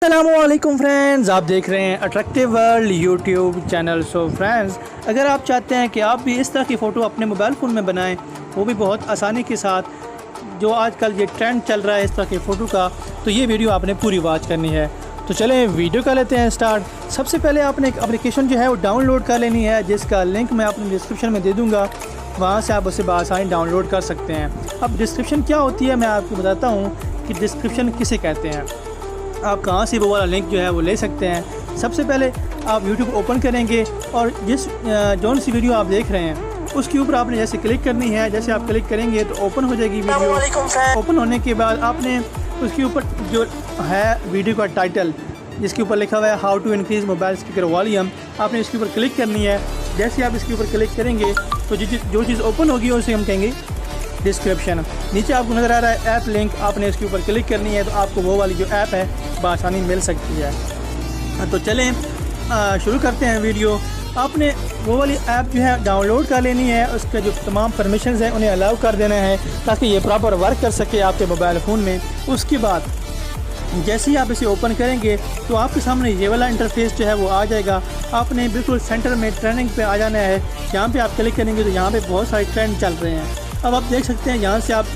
अस्सलामुअलैकुम फ्रेंड्स, आप देख रहे हैं attractive world YouTube channel. So friends, अगर आप चाहते हैं कि आप भी इस तरह की फ़ोटो अपने मोबाइल फ़ोन में बनाएं, वो भी बहुत आसानी के साथ, जो आजकल ये ट्रेंड चल रहा है इस तरह की फ़ोटो का, तो ये वीडियो आपने पूरी वॉच करनी है। तो चलें वीडियो कर लेते हैं स्टार्ट। सबसे पहले आपने एक एप्लीकेशन जो है वो डाउनलोड कर लेनी है, जिसका लिंक मैं अपने डिस्क्रिप्शन में दे दूँगा। वहाँ से आप उसे बआसानी डाउनलोड कर सकते हैं। अब डिस्क्रिप्शन क्या होती है मैं आपको बताता हूँ कि डिस्क्रिप्शन किसे कहते हैं। आप कहाँ से वो वाला लिंक जो है वो ले सकते हैं। सबसे पहले आप YouTube ओपन करेंगे और जिस जौन सी वीडियो आप देख रहे हैं उसके ऊपर आपने जैसे क्लिक करनी है। जैसे आप क्लिक करेंगे तो ओपन हो जाएगी वीडियो। ओपन होने के बाद आपने उसके ऊपर जो है वीडियो का टाइटल, जिसके ऊपर लिखा हुआ है how to increase mobile speaker volume, आपने इसके ऊपर क्लिक करनी है। जैसे आप इसके ऊपर क्लिक करेंगे तो जो चीज़ ओपन होगी उसे हम कहेंगे डिस्क्रिप्शन। नीचे आपको नज़र आ रहा है ऐप लिंक, आपने इसके ऊपर क्लिक करनी है तो आपको वो वाली जो ऐप है बआसानी मिल सकती है। तो चलें शुरू करते हैं वीडियो। आपने वो वाली ऐप जो है डाउनलोड कर लेनी है, उसके जो तमाम परमिशंस हैं उन्हें अलाउ कर देना है ताकि ये प्रॉपर वर्क कर सके आपके मोबाइल फ़ोन में। उसके बाद जैसे ही आप इसे ओपन करेंगे तो आपके सामने ये वाला इंटरफेस जो है वो आ जाएगा। आपने बिल्कुल सेंटर में ट्रेंडिंग पे आ जाना है। यहाँ पे आप क्लिक करेंगे तो यहाँ पे बहुत सारे ट्रेंड चल रहे हैं। अब आप देख सकते हैं यहाँ से आप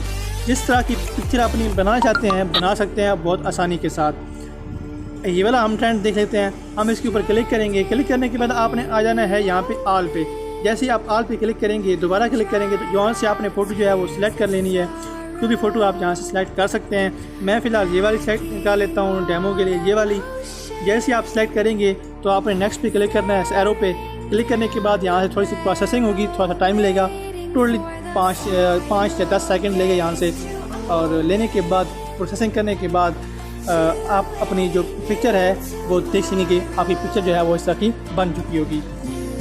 जिस तरह की पिक्चर अपनी बनाना चाहते हैं बना सकते हैं बहुत आसानी के साथ। ये वाला हम ट्रेंड देख लेते हैं। हम इसके ऊपर क्लिक करेंगे। क्लिक करने के बाद आपने आ जाना है यहाँ पे ऑल पे। जैसे ही आप ऑल पे क्लिक करेंगे, दोबारा क्लिक करेंगे तो यहाँ से आपने फ़ोटो जो है वो सिलेक्ट कर लेनी है। कोई भी फ़ोटो आप यहाँ से सिलेक्ट कर सकते हैं। मैं फ़िलहाल ये वाली सेलेक्ट कर लेता हूँ डेमो के लिए, ये वाली। जैसे आप सेलेक्ट करेंगे तो आपने नेक्स्ट पे क्लिक करना है। एरो पे क्लिक करने के बाद यहाँ से थोड़ी सी प्रोसेसिंग होगी, थोड़ा सा टाइम लेगा, टोटली 5 या 10 सेकंड लेगा यहाँ से। और लेने के बाद प्रोसेसिंग करने के बाद आप अपनी जो पिक्चर है वो देख सकेंगे कि आपकी पिक्चर जो है वो इस तरह की बन चुकी होगी।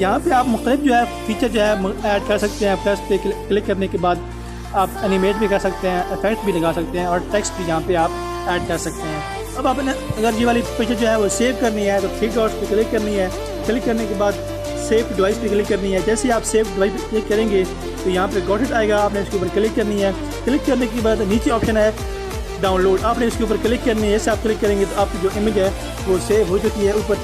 यहाँ पे आप मुख्तलिफ जो है फीचर जो है ऐड कर सकते हैं। प्लस पे क्लिक करने के बाद आप एनिमेट भी कर सकते हैं, इफेक्ट भी लगा सकते हैं और टेक्स्ट भी यहाँ पे आप ऐड कर सकते हैं। अब आपने अगर ये वाली पिक्चर जो है वो सेव करनी है तो 3 डॉट्स पे क्लिक करनी है। क्लिक करने के बाद सेव डिवाइस पे क्लिक करनी है। जैसे ही आप सेव डिवाइस पे क्लिक करेंगे तो यहाँ पे गॉट इट आएगा, आपने इसके ऊपर क्लिक करनी है। क्लिक करने के बाद नीचे ऑप्शन है डाउनलोड, आपने इसके ऊपर क्लिक करनी है। जैसे आप क्लिक करेंगे तो आपकी जो इमेज है वो सेव हो चुकी है, ऊपर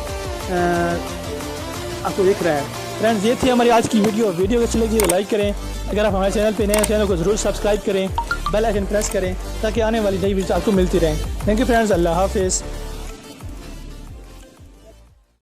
आपको दिख रहा है। फ्रेंड्स, ये थी हमारी आज की वीडियो अच्छी लगी तो लाइक करें। अगर आप हमारे चैनल पे नए हैं, चैनल को ज़रूर सब्सक्राइब करें, बेल आइकन प्रेस करें ताकि आने वाली नई वीडियो आपको मिलती रहें। थैंक यू फ्रेंड्स, अल्लाह हाफिज़।